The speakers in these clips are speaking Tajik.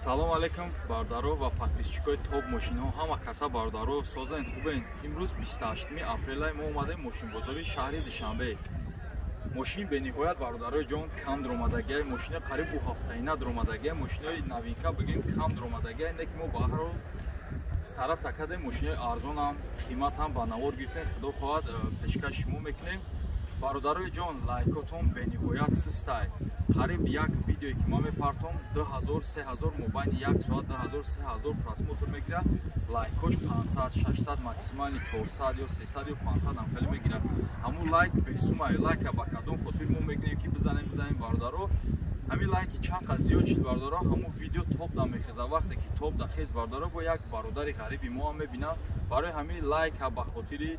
Салом алейкум бардаро ва подписчикои топ мошинҳо ҳама каса бардаро созен хубен. Имрӯз 28 апрел мо омадем мошинбозори шаҳри Душанбе. Мошин бениҳоят бародарои ҷон кам дуромадагиаи мошина қариб 2 ҳафтаина дуромадагиаи мошинои новинка бигем кам дуромадагиаи не ки мо ба ҳар ҳол стара цакаде мошинои арзонам қиматам ба навор гирифтем. Худо хоҳад пешкаш шумо мекунем. Бародарои ҷон лайкотон бениҳоят систай. Қариб як видеое ки ман мепартом 2000-3000 мобайни 1 соат 2000-3000 просмотр мегирад. Лайкош 500-600 максимали 400 ё 300 ё 500 ам хеле мегирад. Ҳамун лайк бесумай лайка ба кадом хотир мо мегирем ки бизанем бардаро. Ҳамин лайки чанд қад зиёд шид бардаро ҳамун видео топ да мехезад. Вақте ки топ да хез бардаро бо як бародари ғариби мо ҳам мебинам. Барои ҳамин лайк ба хотири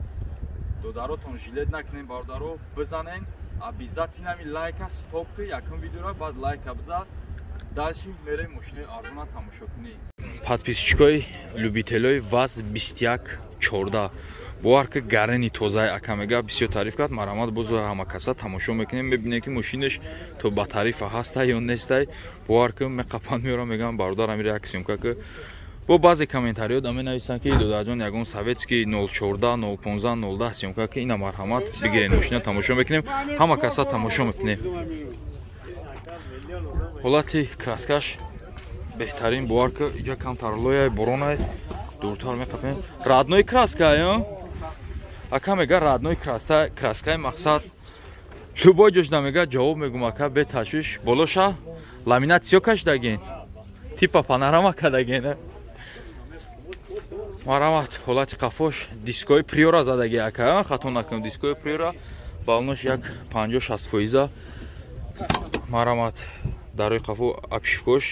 додаротон жилет накунем бардаро бизанен. Обязательно лайка стоп ки якум видеоро баъд лайка бизад. Дальше мерем мошинаи арзона тамошо кунем. Подписчикои любителои ВАЗ 2114 боварка гарени тозаи акамега бисёр тариф кард. Марамат бозо ҳама каса тамошо мекунем мебинем ки мошинаш то ба тарифа ҳастай ё нестай. Боварка меқапанд меорам мегам бародар амир як сёмка ки бо баъзе комментариҳо да менависанд ки додаҷон ягон советский 014 015 010 сёмка ки ина марҳамат бигирен мошина тамошо мекунем. Ҳама каса тамошо мекунем. ҳолати краскаш беҳтарин боварка иҷа камтар лояй боронай дуртар меқапем. Радной краска ё ака мега радной краскаи мақсад любой ҷошда мега ҷавоб мегум ака бе ташвиш болоша ламинатсиё кашдаген типа панорама кадаген. Марамат ҳолати қафош дискои приора задаги ака хато накунам дискои приора балнош як 50-60%. Марамат дарои қафо абшифкош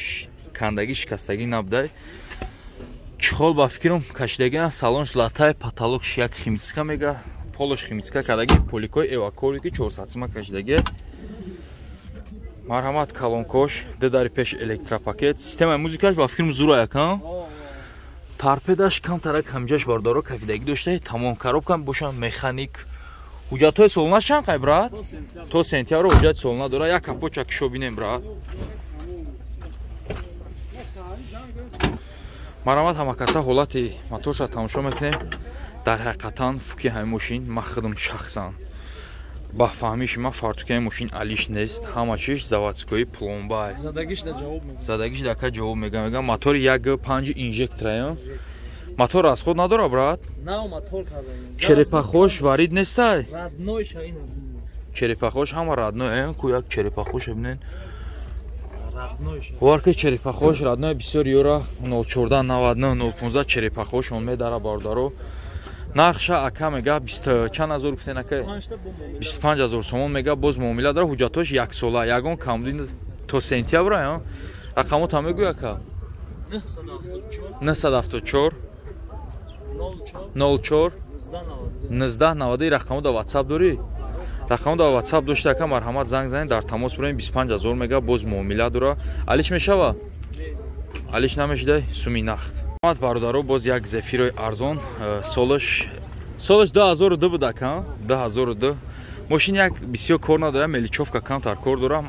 кандаги шикастаги набдай чхол ба фикрам кашдаги салонш латай потолокш як химическа мега полош химическа кадаги поликой эвакорики 400 кашдаги. Марамат калонкош дедари пеш электропакет системаи музикаш ба фикрам зура яка торпедаш камтарак ҳамҷаш бардаро кафидаги дошта тамом коробкам боша механик. ҳуҷҷатҳои солона чанд қай брат? То сентябр ҳуҷҷати солона дора. Як капоча кишо бинем брат. марамат ҳама каса ҳолати моторша тамошо мекунем. дар ҳақиқатан фуки ҳамин мошин ма худам шахсан ба фаҳмиши ма фартукаи мошин алиш нест. ҳама чиш заводскои пломбай задагиш дака ҷавоб мега мотори 1.5 инжектора ё мотор расход надора брат. черепахош варид нестай черепахош ҳама радной ку як черепахош бинен варка черепахош радной бисёр ёра 014 99 015 черепахош он медара бардаро. нархша ака мега 20 чанд ҳазор гуфтен ака 25000 сомон мега боз муомила дара. ҳуҷҷатош як сола ягон камдин то сентябр ё рақамо та мегӯй ака 974 04 1990 рақамо да WhatsApp дорӣ. рақамо да WhatsApp дошта ака марҳамат занг занед дар тамос бурем 25000 мега боз муомила дора. алиш мешава алиш намешидай суми нахд. ҳамат бародаро боз як зефирои арзон солаш 2002 буд ака 2002 мошин як бисёр кор надора меличовка камтар кор дора.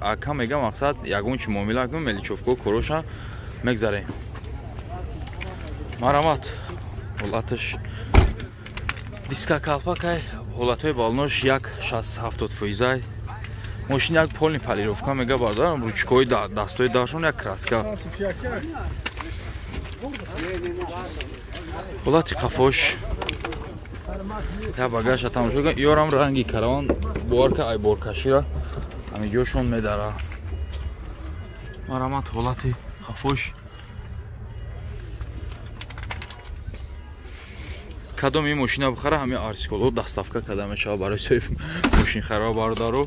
ака мега мақсад ягон чи муомила кун меличовка короша мегзарем. марамат ҳолаташ диска калпакай ҳолатҳои балнош як 60-70%. мошин як полни полировка мега бародарам ручкои дастҳои даршон як краска. ҳолати қафош я багажа тамошо кунем. ёрам ранги караван борка айборкашира ҳамиҷошон медара. марамат ҳолати қафош кадом ин мошина бихара ҳамин арсиколо даставка када мешава барои соҳиби мошинхаро бародаро.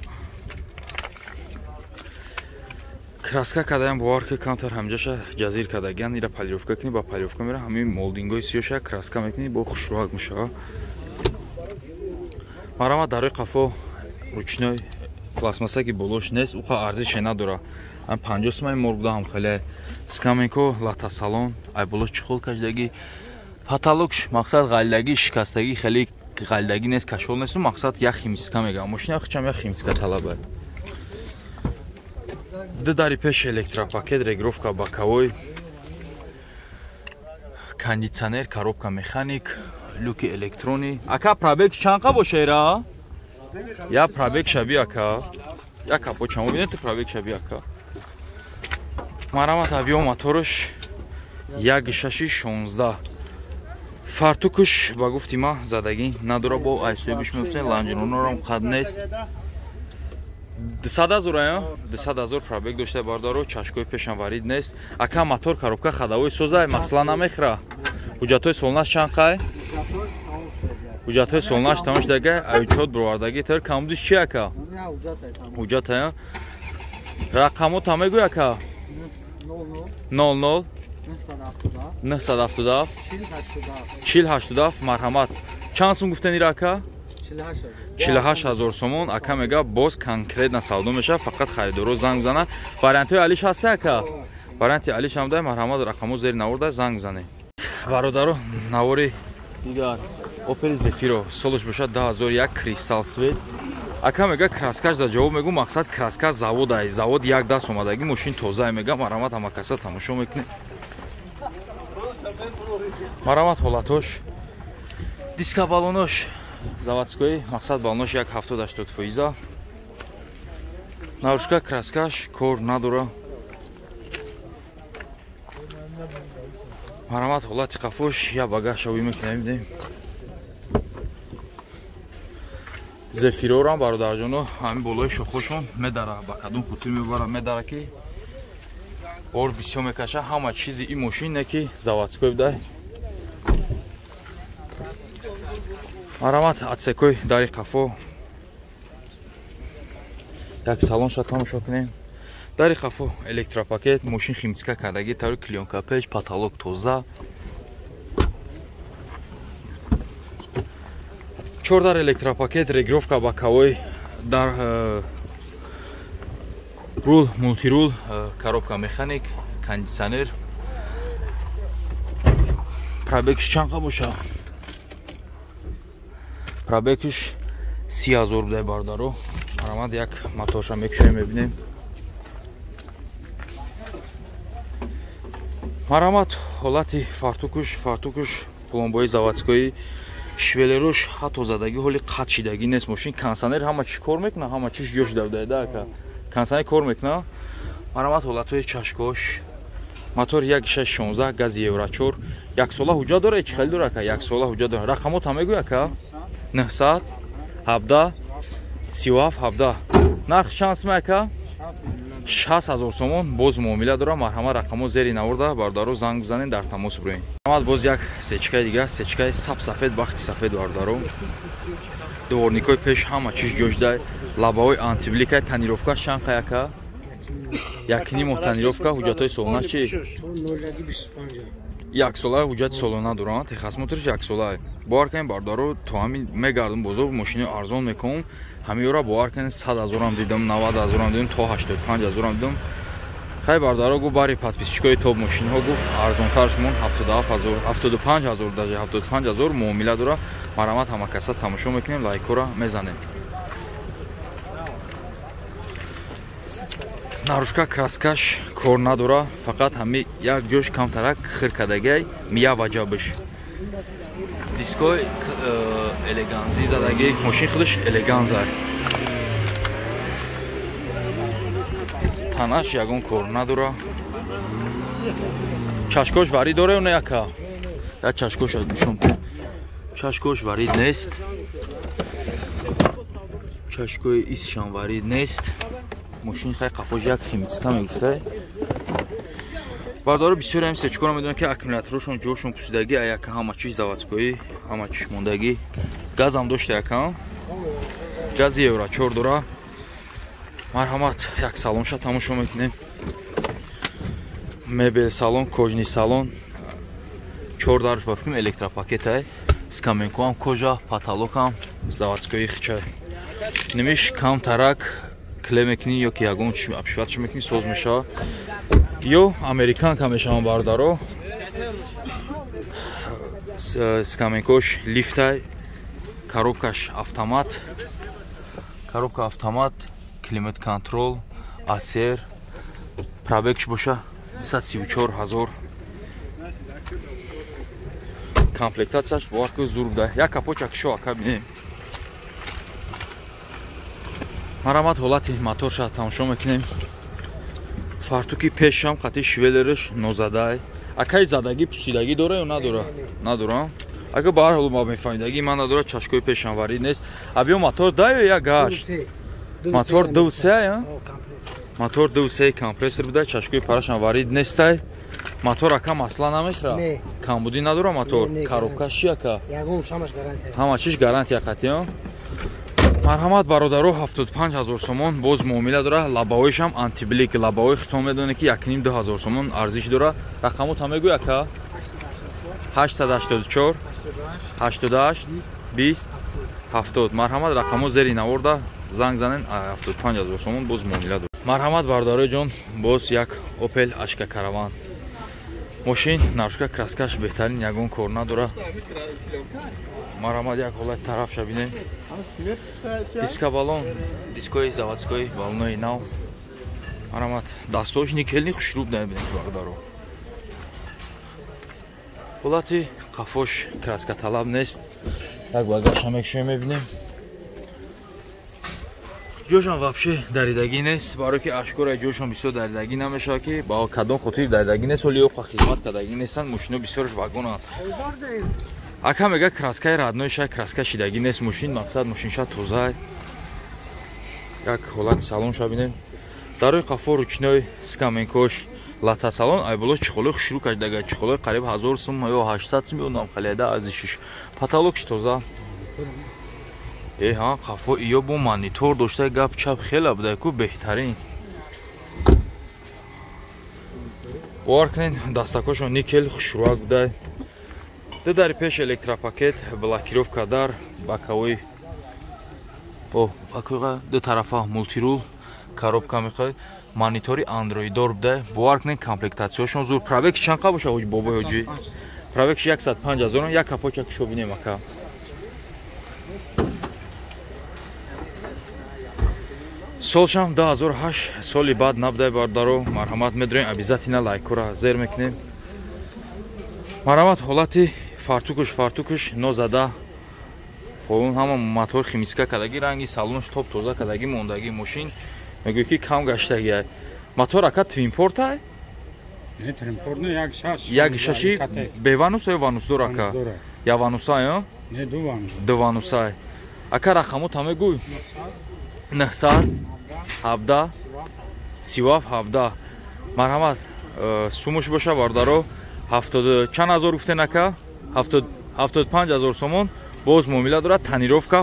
краска кадаям боварка камтар ҳамҷаша ҷазир кадагиан ира полировка кунӣ ба полировка мера ҳамин молдингои сиёша краска мекунӣ бо хушроак мешава. марамат дарои қафо ручной пластмассаки болош нест уха арзише надора. 50 сомон мор будам хеле скаменко лата салон ай болош чухол кашдаги потолокш мақсад ғалидаги шикастаги хеле ғалидаги нест кашол несту мақсад як химическа мега мошина хичам як химическа талабад. Дари пеш электропакет, регировка боковой, кондиционер, коробка механик, люки электрони. Ака пробег чанка бошера? Я пробег шаби ака. Я капо чамо бинете пробег шаби ака. Марамат объем моторш 1.616. Фартукуш ба гуфти ма задагӣ надора бо айсоибиш мефусен ланҷинонорам қад нест. 200,000 пробег дошта бардаро чашкои пешам варид нест. Ака мотор коробка хадавои созай масъала намехра. ҳуҷҷатҳои солнаш чанқай? ҳуҷҷатҳои солнаш тамош дага айчот бировардаги тар камбудиш чи ака? ҳуҷҷата рақамо тамегӯй ака? 00 977 4087 марҳамат. Чанд сум гуфтани рака? 48000 сомон. Ака мега боз конкретна савдо меша, фақат харидоро занг бизана. Вариантҳои алиш ҳаста ака? Варианти алиш ҳам дай, марҳамат рақамо зери навурда занг бизане. Бародаро навори дигар Opel Zafira солуш бошад 2001 кристал свет. Ака мега краскаш да ҷавоб мегӯ мақсад краска заводай. Завод як даст омадаги мошин тоза мега марҳамат ҳамакаса тамошо мекунед. Марҳамат ҳолатош диска балонош заводской, мақсад балонош 70-80%. Нарушка краскаш кор надора. Марҳамат ҳолати қафош я багажшавӣ мекунем. Зефирорам бародарҷоно ҳамин болои шохошон медара ба кадом хутир мебара медара ки бор бисёр мекаша ҳама чизи ин мошине ки заводской будай. Марҳамат атсекои дари қафо як салонша тамошо кунем. Дари қафо электропакет, мошин химчистка кардаги тари клёнка печ, потолок тоза. 4 дар электропакет, регировка боковой, дар рул, мультирул, коробка механик, кондиционер. Пробегш чанқа боша? Пробегш 30,000 будай бардаро. Марҳамат як моторша мекушем мебинем. Марҳамат ҳолати фартукуш пломбои заводской швелерош ҳатто задаги ҳоли қат шидаги нест. Мошин кондиционер ҳама чи кор мекуна, ҳама чиш ҷош давдаида ака. Кондиционер кор мекуна. Марҳамат ҳолатҳои чашкош. Мотор 1.616 гази евро 4. Як сола ҳуҷҷат дора, чи хеле дора ака? Як сола ҳуҷҷат дора. Рақамо там мегӯй ака? 900 17 37 17. Нарх чанд сум ака? 60,000 сомон. Боз муомила дора. Марҳамат рақамо зери навурда бардаро занг бизанед, дар тамос бурӯед. Марҳамат боз як сечкаи дига, сечкаи сабсафед, бахти сафед бардаро. Дворникои пеш ҳама чиш ҷош дай. Лабаҳои антибликаи танировка чанд қай ака? 1.5 танировка. ҳуҷҷатҳои солона чи? 1 сола ҳуҷҷати солона дорам. Техас моторш 1 сола. Бовар кунед бардаро то ҳамин мегардам бозор мошини арзон мекунам. ҳамиёра бовар кунед 100,000 ам дидам, 90,000 ам дидам, то 85,000 ам дидам. хай бардаро гуфт бари подписчикои топ мошинҳо гуфт арзонтаршмон 77,000, 75,000 даже 75,000 муомила дора. Марҳамат ҳамакаса тамошо мекунем, лайкора мезанем. Нарушка краскаш кор надора, фақат ҳами як ҷош камтарак хиркадагай мия ваҷабиш. Дискои элеганзи задаги мошин худаш элеганза. Танаш ягон кор надора. Чашкош варид дора ё не ака? Я чашкош адушам. Чашкош варид нест. Чашкои исшам варид нест. Мошин хай қафош як химчистка мегуфта. Бардоро бисёр ҳам сечкора медонам ки аккумуляторошон ҷошон пусидаги аяка ҳама чиз заводскои, ҳама чиш мондаги. Газам дошта якам. Гази евро 4 дора. Марҳамат як салонша тамошо мекунем. Мебел салон, кожни салон. 4 дарш бафким электропакетай. Скаменкоам кожа, потолокам заводскои хичай. Немиш камтарак кле мекунӣ ё ки ягон обшиватш мекунӣ соз меша. Ё американка мешавам бардаро. Скаменкош лифтай. Коробкаш автомат. Коробка автомат. Климат контрол, асер, пробегш боша 234,000. Комплектацияш боварку зур буда. Як капочак шо ака бинем. Марамат ҳолати моторша тамошо мекунем. Фартуки пешам қати швелерш нозадай. Акай задаги пусидаги дора ё надора? Надора. Ага бар ҳол ма мефаҳмидаги ман надора чашкои пешанвари нест. Абиё мотор да ё як гашт. Мотор дусе я? Мотор дусе компрессор буда чашкои парашанвари нестай. Мотор ака масла намехра? Не. Камбуди надора мотор? Коробка ши ака? Ягон самаш гарантия. Ҳама чиш гарантия қати ё? Марҳамат бародаро 75,000 сомон боз муомила дора. Лабаоишам антиблик лабаои хитон медоне ки 1,5-2,000 сомон арзиш дора. Рақаму та мегӯй ака? 884 88 20 70. Марҳамат рақаму зери наворда занг занен 75,000 сомон боз муомила дора. Марҳамат бародарои ҷон боз як Opel Ashka Caravan. Мошин нарушка краскаш беҳтарин ягон кор надора. Марҳамат як ҳолати тарафша бинем. Диска балон, дискои заводской балонои нав. Марҳамат дастҳош никелни хушруб набинем бародаро. ҳолати қафош краска талаб нест. Як багажша мекушоем мебинем. ҷошам вообще даридагӣ нест. Барои ки ашкора ҷошам бисёр даридагӣ намешавад ки ба кадом хотир даридагӣ нест оли ёқа хизмат кардагӣ нестанд. Мошино бисёрш вагонанд. Ака мега краскаи радной шай краска шидагӣ нест мошин мақсад мошинша тоза. Як ҳолати салонша бинем. дар рӯи қафо ручной скаменкош лата салон айболо чихолои хушрӯ кашидага чихолои қариб 1000 сум ё 800 сум ё намхалида арзишиш. Потолокш тоза. Ҳа қафо иё бо монитор дошта гап чап хела буда ку беҳтарин. бовар кунед дастакошон никел хушрӯак буда. Дари пеш электропакет, блокировка дар, боковой ду тарафа мултирул, коробка мехоҳед, монитори андроиддор буда. Бовар кунед комплектатсияшон зур. Пробегш чанқа боша бобои ҳоҷӣ? Пробегш 105,000, як капоча кишо бинем ака. Солшам 2008, соли баъд набудай бардаро. Марҳамат медорем, обязательно лайкора зер мекунем. Марҳамат ҳолати фартукуш нозада. Ҳолун ҳама мотор химиска кадаги ранги салонш топ тоза кадаги мондаги мошин мегӯй ки кам гаштаги. Мотор ака твинпортай? Не твинпорт не, як шаш. Як шаши беванус ё ванус дор ака? Я ванусай ё? Не, ду ванус. Ду ванусай. Ака рақаму та мегӯй? 900 17 17. Марҳамат сумуш боша бардаро 70 чанд ҳазор гуфтен ака? 75,000 сомон боз муомила дорад. Тонировка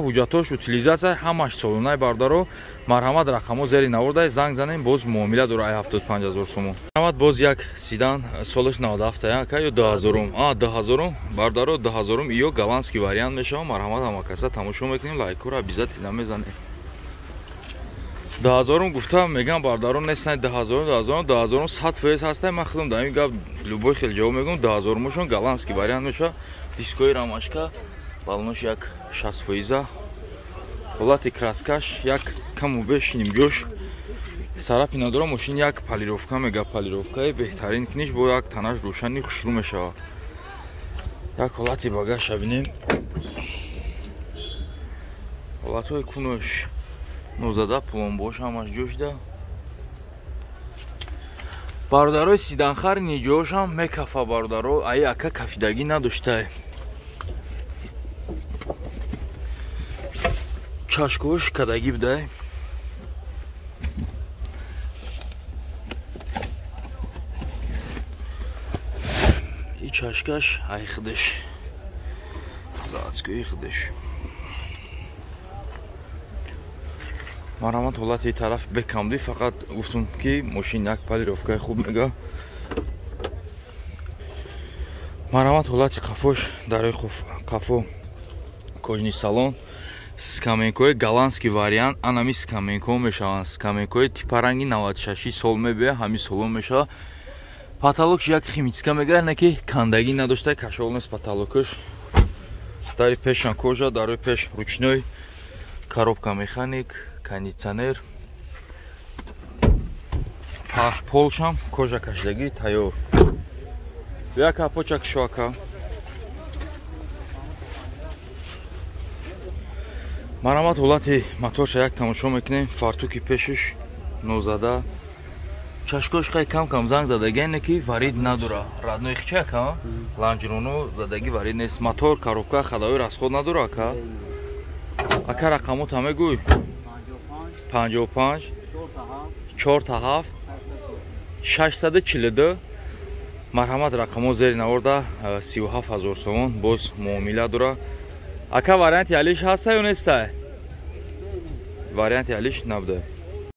ҳуҷҷатош утилизатсия ҳамаш солонаи бардаро. Марҳамат рақамо зери наворда занг занем боз муомила дорад 75,000 сомон. Марҳамат боз як седан солаш 97 ака ё 2000 2000 бардаро 2000 иё голландский вариант мешава. Марҳамат ҳамакаса тамошо мекунем лайкора обязательно мезанем. 2000 гуфта мегам бардаро нестан 2000 100% ҳастай. Ман худам дар ин гап любой хел ҷавоб мегӯям. 2000 мошон голландский вариант мешава. Дискои рамашка балонош як 60%. ҳолати краскаш як каму беш нимҷош сарапи надора. мошин як полировка мега полировкаи беҳтарин куниш бо як танаш рӯшани хушрӯ мешава. як ҳолати багажша бинем. ҳолатҳои кунош нозада пломбош ҳамаш ҷошда. бародарои сиданхар ниҷошам мекафа бародаро ай ака кафидагӣ надоштай. чашкош кадагӣ будай. и чашкаш ай худаш заводскои худаш. марҳамат ҳолати тараф бекамдӣ фақат гуфтум ки мошин як полировкаи хуб мега. марҳамат ҳолати қафош дарои қафо кожни салон скаменкои голландский вариант анами скаменко мешаванд. скаменкои типаранги 96 сол мебия ҳамин солон мешава. потолокш як химическа мега не ки кандагӣ надошта кашол нест потолокш. дари пешан кожа дарои пеш ручной коробка механик кондитсионер. полшам кожа кашдагӣ тайёр. Яка почак шока. Марамат ҳолати моторша як тамошо мекунем. Фартуки пешиш нозада. Чашкош хай кам занг задаги не ки варид надора. Радной хичак ха? Ланжрону задаги варид нест. Мотор, коробка, хадавой расход надора ка? Ака рақаму таме гуй? 55 47 642 марҳамат рақамо зери наворда 37000 сомон боз муомила дора. Ака варианти алиш ҳаста ё неста? Варианти алиш набуда.